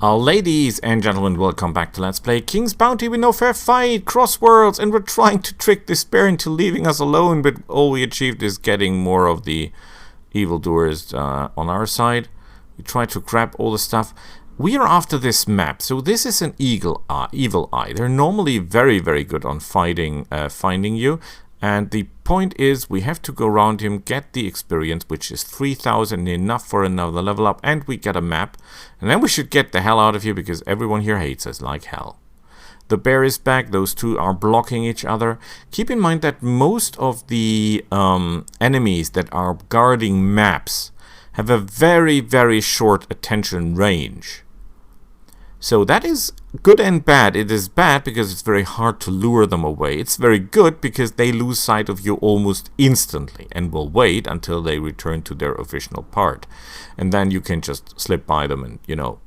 Ladies and gentlemen, welcome back to Let's Play King's Bounty with no fair fight, Crossworlds, and we're trying to trick Despair into leaving us alone, but all we achieved is getting more of the evildoers on our side. We try to grab all the stuff. We are after this map, so this is an evil eye. They're normally very, very good on finding you. And the point is, we have to go around him, get the experience, which is 3,000, enough for another level up, and we get a map. And then we should get the hell out of here, because everyone here hates us like hell. The bear is back, those two are blocking each other. Keep in mind that most of the enemies that are guarding maps have a very, very short attention range. So that is good and bad. It is bad because it's very hard to lure them away. It's very good because they lose sight of you almost instantly and will wait until they return to their official part. And then you can just slip by them and, you know,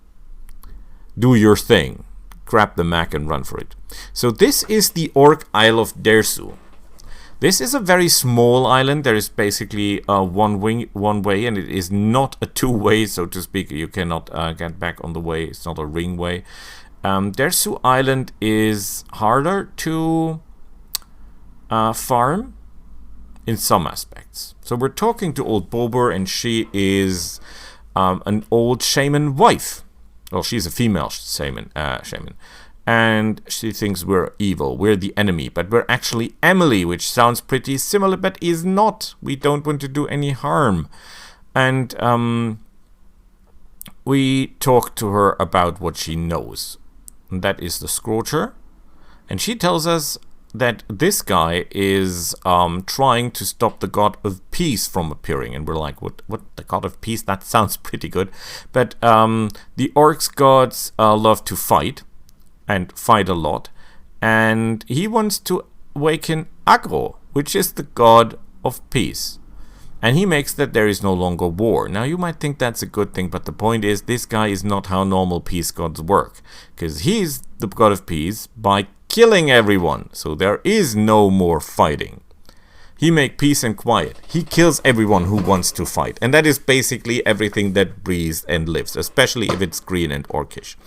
do your thing. Grab the Mac and run for it. So this is the Orc Isle of Dersu. This is a very small island. There is basically one way, and it is not a two-way, so to speak. You cannot get back on the way. It's not a ring way. Dersu Island is harder to farm in some aspects. So we're talking to old Bobur, and she is an old shaman wife. Well, she's a female shaman. And she thinks we're evil, we're the enemy, but we're actually Emily, which sounds pretty similar, but is not. We don't want to do any harm. And we talk to her about what she knows. And that is the Scorcher. And she tells us that this guy is trying to stop the God of Peace from appearing. And we're like, what the God of Peace? That sounds pretty good. But the Orcs gods love to fight. And fight a lot, and he wants to awaken Agro, which is the god of peace, and he makes that there is no longer war. Now you might think that's a good thing, but the point is this guy is not how normal peace gods work, because he's the god of peace by killing everyone, so there is no more fighting. He makes peace and quiet. He kills everyone who wants to fight. And that is basically everything that breathes and lives, especially if it's green and orcish.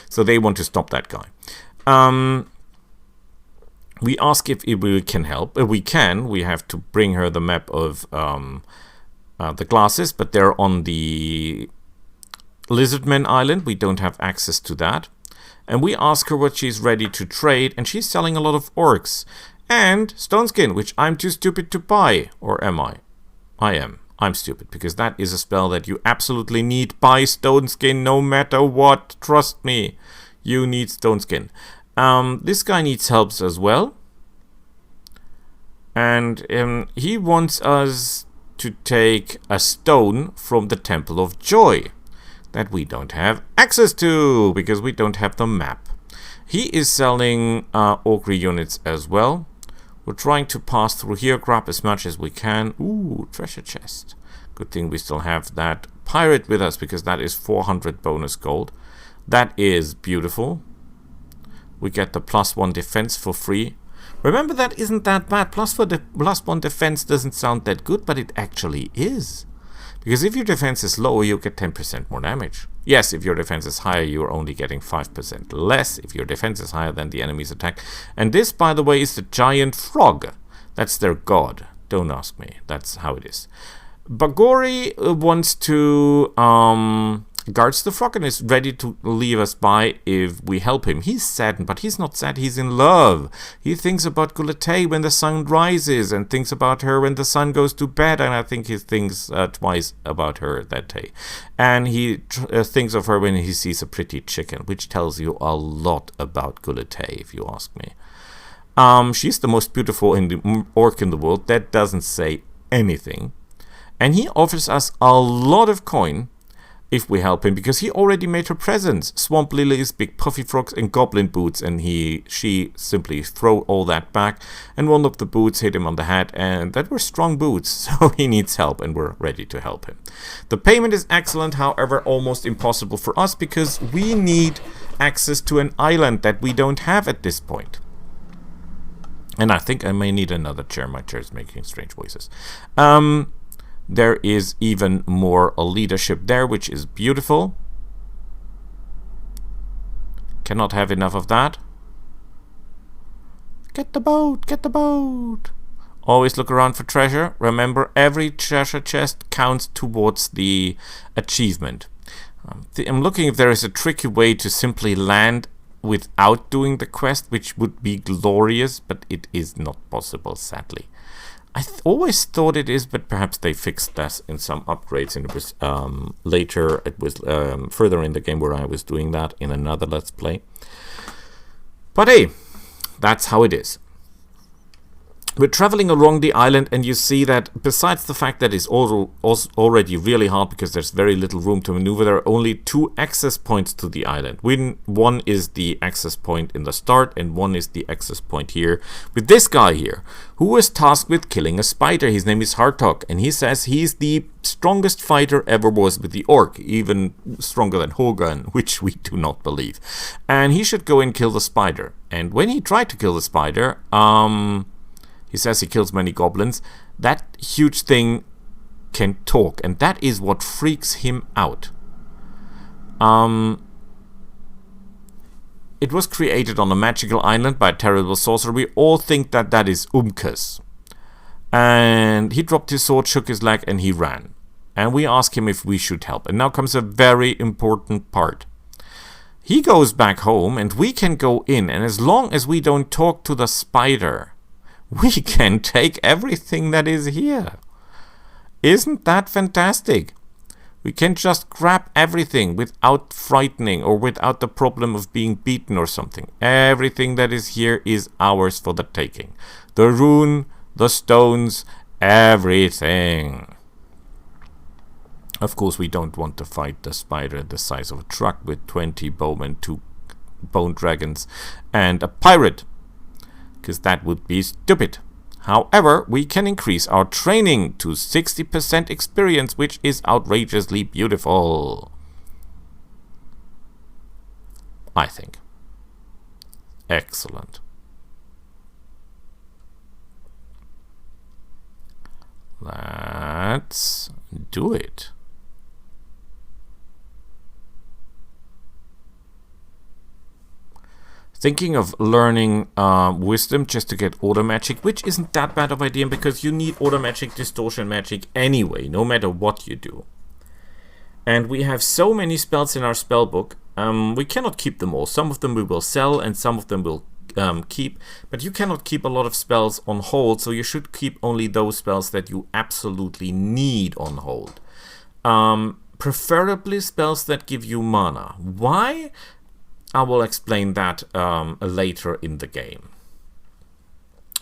So they want to stop that guy. We ask if we can help. We can. We have to bring her the map of the glasses, but they're on the Lizardman Island. We don't have access to that. And we ask her what she's ready to trade, and she's selling a lot of orcs. And Stone Skin, which I'm too stupid to buy. Or am I? I am. I'm stupid, because that is a spell that you absolutely need. Buy Stone Skin no matter what. Trust me. You need Stone Skin. This guy needs help as well. And he wants us to take a stone from the Temple of Joy. That we don't have access to, because we don't have the map. He is selling Ogre units as well. We're trying to pass through here, grab as much as we can. Ooh, treasure chest. Good thing we still have that pirate with us, because that is 400 bonus gold. That is beautiful. We get the +1 defense for free. Remember, that isn't that bad. +1 defense doesn't sound that good, but it actually is. Because if your defense is lower, you get 10% more damage. Yes, if your defense is higher, you're only getting 5% less if your defense is higher than the enemy's attack. And this, by the way, is the giant frog. That's their god. Don't ask me. That's how it is. Bagori wants to guards the frog and is ready to leave us by if we help him. He's saddened, but he's not sad. He's in love. He thinks about Gulate when the sun rises and thinks about her when the sun goes to bed. And I think he thinks twice about her that day. And he thinks of her when he sees a pretty chicken, which tells you a lot about Gulate, if you ask me. She's the most beautiful orc in the world. That doesn't say anything. And he offers us a lot of coin if we help him, because he already made her presents. Swamp lilies, big puffy frogs, and goblin boots, and she simply throw all that back, and one of the boots hit him on the head, and that were strong boots, so he needs help, and we're ready to help him. The payment is excellent, however, almost impossible for us, because we need access to an island that we don't have at this point. And I think I may need another chair. My chair is making strange voices. There is even more leadership there, which is beautiful. Cannot have enough of that. Get the boat! Get the boat! Always look around for treasure. Remember, every treasure chest counts towards the achievement. I'm looking if there is a tricky way to simply land without doing the quest, which would be glorious, but it is not possible, sadly. I always thought it is, but perhaps they fixed that in some upgrades, and it was later, it was further in the game where I was doing that in another Let's Play. But hey, that's how it is. We're traveling along the island, and you see that besides the fact that it's already really hard because there's very little room to maneuver, there are only 2 access points to the island. One is the access point in the start, and one is the access point here with this guy here, who was tasked with killing a spider. His name is Hartok, and he says he's the strongest fighter ever was with the orc, even stronger than Hogan, which we do not believe. And he should go and kill the spider. And when he tried to kill the spider, he says he kills many goblins. That huge thing can talk, and that is what freaks him out. It was created on a magical island by a terrible sorcerer. We all think that that is Umkas. And he dropped his sword, shook his leg, and he ran. And we ask him if we should help. And now comes a very important part. He goes back home, and we can go in. And as long as we don't talk to the spider, we can take everything that is here. Isn't that fantastic? We can just grab everything without frightening or without the problem of being beaten or something. Everything that is here is ours for the taking. The rune, the stones, everything. Of course, we don't want to fight the spider the size of a truck with 20 bowmen, 2 bone dragons, and a pirate, because that would be stupid. However, we can increase our training to 60% experience, which is outrageously beautiful, I think. Excellent. Let's do it. Thinking of learning wisdom just to get auto magic, which isn't that bad of an idea because you need auto magic, distortion magic anyway, no matter what you do. And we have so many spells in our spell book, we cannot keep them all. Some of them we will sell and some of them we'll keep, but you cannot keep a lot of spells on hold, so you should keep only those spells that you absolutely need on hold. Preferably spells that give you mana. Why? I will explain that later in the game.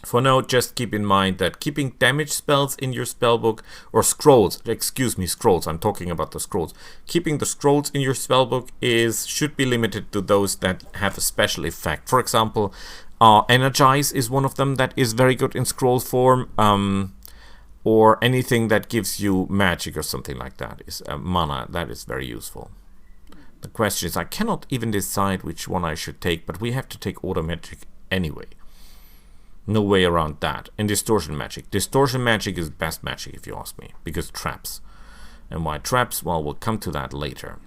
For now, just keep in mind that keeping damage spells in your spellbook, or scrolls, excuse me, scrolls, I'm talking about the scrolls. Keeping the scrolls in your spellbook should be limited to those that have a special effect. For example, Energize is one of them that is very good in scroll form, or anything that gives you magic or something like that is mana, that is very useful. The question is, I cannot even decide which one I should take, but we have to take auto magic anyway. No way around that. And distortion magic. Distortion magic is best magic if you ask me, because traps. And why traps? Well, we'll come to that later.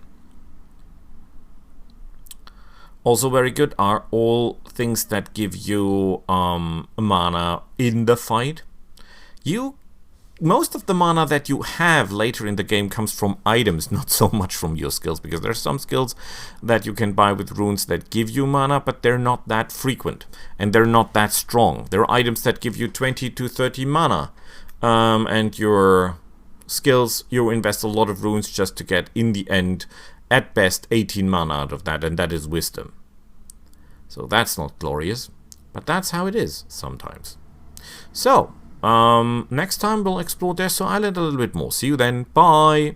Also very good are all things that give you mana in the fight. Most of the mana that you have later in the game comes from items, not so much from your skills, because there are some skills that you can buy with runes that give you mana, but they're not that frequent, and they're not that strong. There are items that give you 20 to 30 mana, and your skills, you invest a lot of runes just to get, in the end, at best 18 mana out of that, and that is wisdom. So that's not glorious, but that's how it is sometimes. So, next time we'll explore Deso Island a little bit more. See you then. Bye!